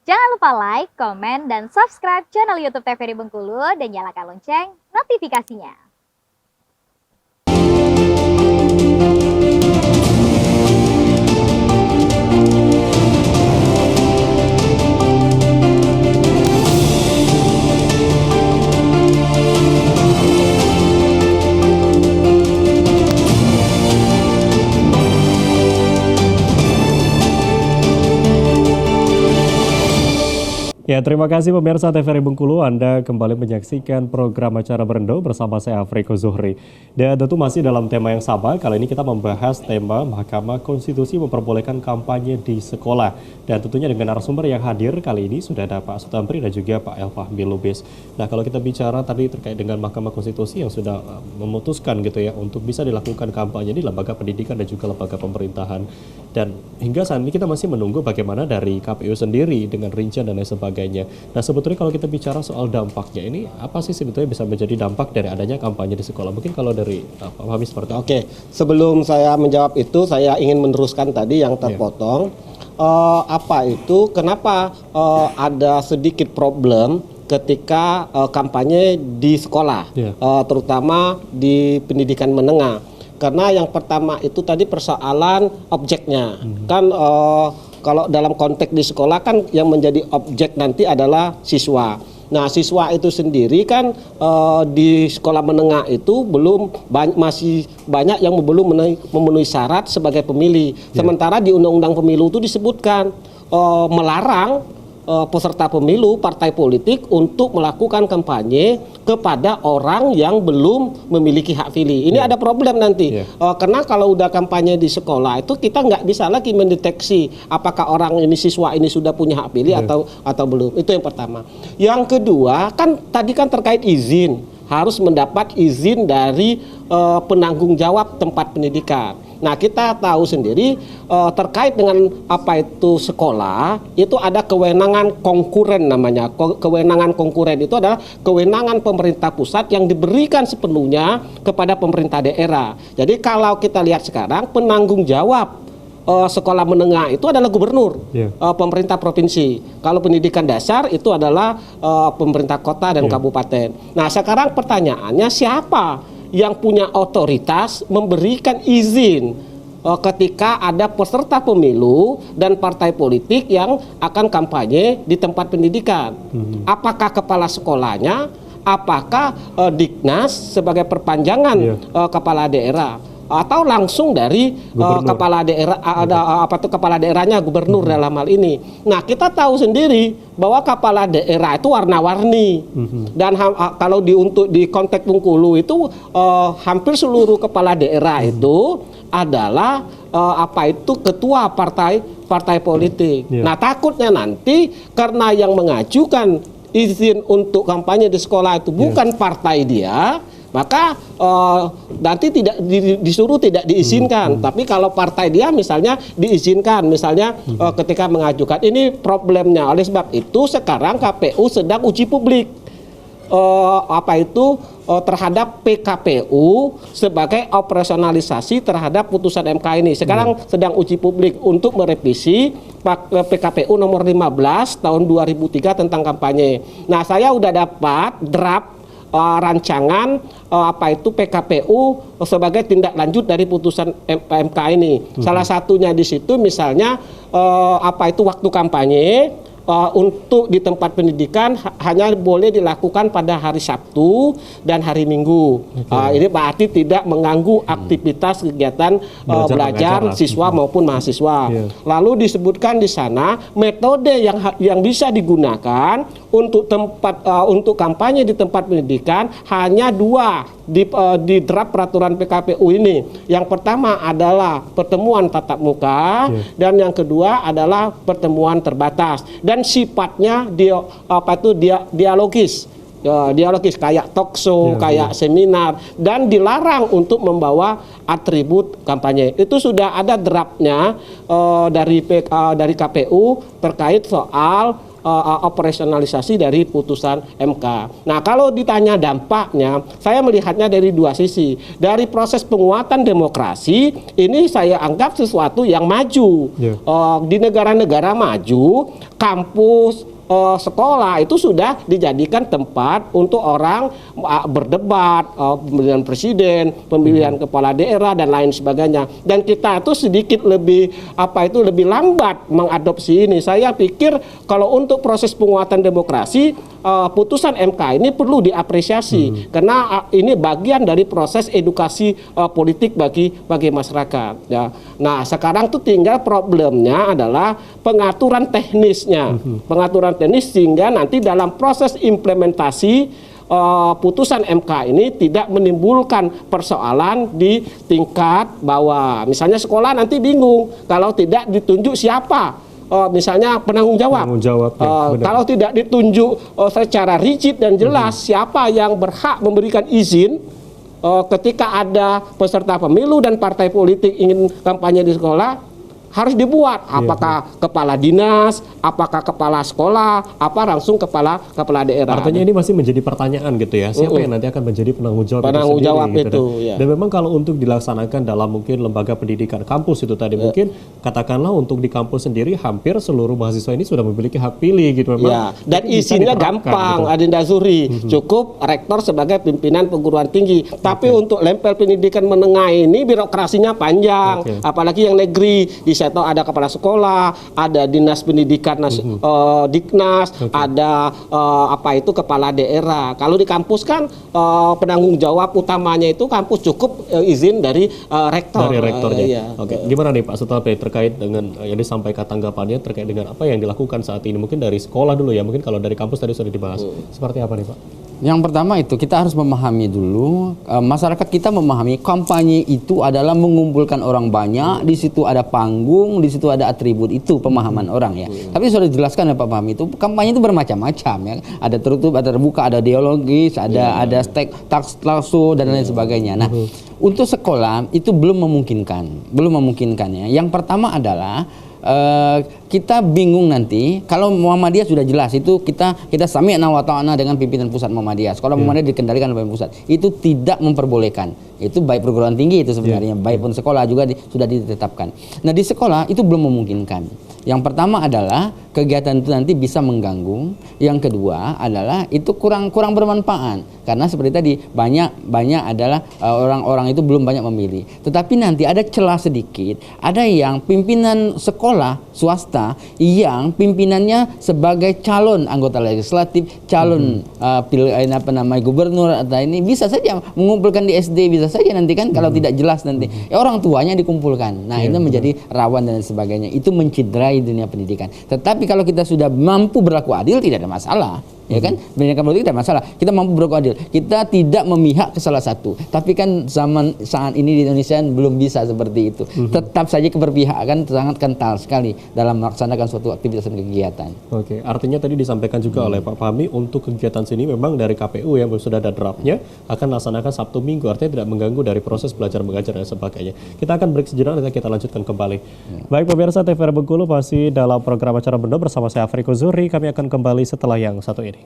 Jangan lupa like, komen, dan subscribe channel YouTube TVRI Bengkulu dan nyalakan lonceng notifikasinya. Ya, terima kasih pemirsa TVRI Bengkulu. Anda kembali menyaksikan program acara Berendo bersama saya Afriko Zuhri. Dan tentu masih dalam tema yang sama, kali ini kita membahas tema Mahkamah Konstitusi memperbolehkan kampanye di sekolah. Dan tentunya dengan narasumber yang hadir kali ini sudah ada Pak Sutampri dan juga Pak Elfahmi Lubis. Nah, kalau kita bicara tadi terkait dengan Mahkamah Konstitusi yang sudah memutuskan gitu ya untuk bisa dilakukan kampanye di lembaga pendidikan dan juga lembaga pemerintahan. Dan hingga saat ini kita masih menunggu bagaimana dari KPU sendiri dengan rincian dan lain sebagainya. Nah, sebetulnya kalau kita bicara soal dampaknya ini, apa sih sebetulnya bisa menjadi dampak dari adanya kampanye di sekolah? Mungkin kalau dari Pak Fahmi seperti itu. Oke, sebelum saya menjawab itu, saya ingin meneruskan tadi yang terpotong. Kenapa ada sedikit problem ketika kampanye di sekolah, terutama di pendidikan menengah. Karena yang pertama itu tadi persoalan objeknya. Kan kalau dalam konteks di sekolah kan yang menjadi objek nanti adalah siswa. Nah, siswa itu sendiri kan di sekolah menengah itu masih banyak yang belum memenuhi syarat sebagai pemilih. Sementara di Undang-Undang Pemilu itu disebutkan melarang peserta pemilu, partai politik untuk melakukan kampanye kepada orang yang belum memiliki hak pilih. Ini ada problem nanti. Karena kalau udah kampanye di sekolah itu kita nggak bisa lagi mendeteksi apakah orang ini siswa ini sudah punya hak pilih atau belum. Itu yang pertama. Yang kedua kan tadi kan terkait izin, harus mendapat izin dari penanggung jawab tempat pendidikan. Nah, kita tahu sendiri terkait dengan apa itu sekolah, itu ada kewenangan konkuren namanya. Kewenangan konkuren itu adalah kewenangan pemerintah pusat yang diberikan sepenuhnya kepada pemerintah daerah. Jadi kalau kita lihat sekarang penanggung jawab sekolah menengah itu adalah gubernur, pemerintah provinsi. Kalau pendidikan dasar itu adalah pemerintah kota dan kabupaten. Nah, sekarang pertanyaannya siapa yang punya otoritas memberikan izin ketika ada peserta pemilu dan partai politik yang akan kampanye di tempat pendidikan? Apakah kepala sekolahnya? Apakah Diknas sebagai perpanjangan kepala daerah? Atau langsung dari kepala daerah, kepala daerahnya gubernur dalam hal ini. Nah, kita tahu sendiri bahwa kepala daerah itu warna-warni. Dan kalau untuk di konteks Bengkulu itu hampir seluruh kepala daerah itu adalah ketua partai politik. Nah, takutnya nanti karena yang mengajukan izin untuk kampanye di sekolah itu bukan partai dia, maka nanti tidak disuruh tidak diizinkan. Tapi kalau partai dia misalnya diizinkan, misalnya ketika mengajukan, ini problemnya. Oleh sebab itu sekarang KPU sedang uji publik terhadap PKPU sebagai operasionalisasi terhadap putusan MK ini. Sekarang sedang uji publik untuk merevisi PKPU nomor 15 tahun 2003 tentang kampanye. Nah, saya udah dapat draft rancangan PKPU sebagai tindak lanjut dari putusan MK ini. Salah satunya di situ misalnya waktu kampanye untuk di tempat pendidikan hanya boleh dilakukan pada hari Sabtu dan hari Minggu. Ini berarti tidak mengganggu aktivitas kegiatan belajar siswa maupun mahasiswa. Lalu disebutkan di sana metode yang bisa digunakan untuk kampanye di tempat pendidikan hanya dua di draft peraturan PKPU ini. Yang pertama adalah pertemuan tatap muka dan yang kedua adalah pertemuan terbatas dan sifatnya dialogis. Dialogis kayak talkshow, kayak seminar, dan dilarang untuk membawa atribut kampanye. Itu sudah ada draftnya dari KPU terkait soal operasionalisasi dari putusan MK. Nah, kalau ditanya dampaknya, saya melihatnya dari dua sisi. Dari proses penguatan demokrasi, ini saya anggap sesuatu yang maju. Di negara-negara maju, kampus, sekolah itu sudah dijadikan tempat untuk orang berdebat, pemilihan presiden, pemilihan kepala daerah dan lain sebagainya. Dan kita itu sedikit lebih lebih lambat mengadopsi ini. Saya pikir kalau untuk proses penguatan demokrasi, putusan MK ini perlu diapresiasi karena ini bagian dari proses edukasi politik bagi masyarakat. Ya. Nah, sekarang tuh tinggal problemnya adalah pengaturan teknisnya, pengaturan teknis sehingga nanti dalam proses implementasi putusan MK ini tidak menimbulkan persoalan di tingkat bawah. Misalnya sekolah nanti bingung kalau tidak ditunjuk siapa. Misalnya penanggung jawab. Kalau tidak ditunjuk secara rigid dan jelas siapa yang berhak memberikan izin ketika ada peserta pemilu dan partai politik ingin kampanye di sekolah, harus dibuat apakah kepala dinas, apakah kepala sekolah, apa langsung kepala daerah. Artinya ini masih menjadi pertanyaan gitu ya, siapa yang nanti akan menjadi penanggung jawab itu, ya. Dan memang kalau untuk dilaksanakan dalam mungkin lembaga pendidikan kampus itu tadi mungkin katakanlah untuk di kampus sendiri hampir seluruh mahasiswa ini sudah memiliki hak pilih gitu memang. Ya, dan isinya gampang, gitu. Adinda Zuri, cukup rektor sebagai pimpinan perguruan tinggi. Tapi untuk level pendidikan menengah ini birokrasinya panjang, apalagi yang negeri. Saya tahu ada kepala sekolah, ada dinas pendidikan, Diknas, ada kepala daerah. Kalau di kampus kan penanggung jawab utamanya itu kampus cukup izin dari rektor. Dari rektornya. Gimana nih Pak setelah terkait dengan yang disampaikan tanggapannya terkait dengan apa yang dilakukan saat ini? Mungkin dari sekolah dulu ya, mungkin kalau dari kampus tadi sudah dibahas. Seperti apa nih Pak? Yang pertama itu kita harus memahami dulu, masyarakat kita memahami kampanye itu adalah mengumpulkan orang banyak, di situ ada panggung, di situ ada atribut, itu pemahaman orang ya. Tapi sudah dijelaskan oleh Pak Fahmi itu kampanye itu bermacam-macam ya. Ada tertutup, ada terbuka, ada ideologis, ada takso dan lain sebagainya. Nah, untuk sekolah itu belum memungkinkan ya. Yang pertama adalah kita bingung nanti kalau Muhammadiyah sudah jelas itu kita sami'na wa ta'na dengan pimpinan pusat Muhammadiyah. Sekolah Muhammadiyah dikendalikan oleh pusat. Itu tidak memperbolehkan. Itu baik perguruan tinggi itu sebenarnya, baik pun sekolah juga sudah ditetapkan. Nah, di sekolah itu belum memungkinkan. Yang pertama adalah kegiatan itu nanti bisa mengganggu. Yang kedua adalah itu kurang bermanfaat karena seperti tadi banyak adalah orang-orang itu belum banyak memilih. Tetapi nanti ada celah sedikit, ada yang pimpinan sekolah swasta yang pimpinannya sebagai calon anggota legislatif, calon gubernur atau ini bisa saja mengumpulkan di SD, bisa saja nanti kan kalau tidak jelas nanti orang tuanya dikumpulkan. Nah, itu menjadi rawan dan sebagainya. Itu menciderai dunia pendidikan. Tetapi kalau kita sudah mampu berlaku adil tidak ada masalah. Ya kan, pendidikan politik tidak masalah. Kita mampu berlaku adil. Kita tidak memihak ke salah satu. Tapi kan zaman saat ini di Indonesia belum bisa seperti itu. Tetap saja keberpihakan sangat kental sekali dalam melaksanakan suatu aktivitas dan kegiatan. Oke, artinya tadi disampaikan juga oleh Pak Fahmi untuk kegiatan sini memang dari KPU yang sudah ada draftnya akan laksanakan Sabtu Minggu, artinya tidak mengganggu dari proses belajar mengajar dan sebagainya. Kita akan break sejenak, nanti kita lanjutkan kembali. Baik pemirsa TVRI Bengkulu, masih dalam program acara Bendo bersama saya Afriko Zuhri. Kami akan kembali setelah yang satu ini.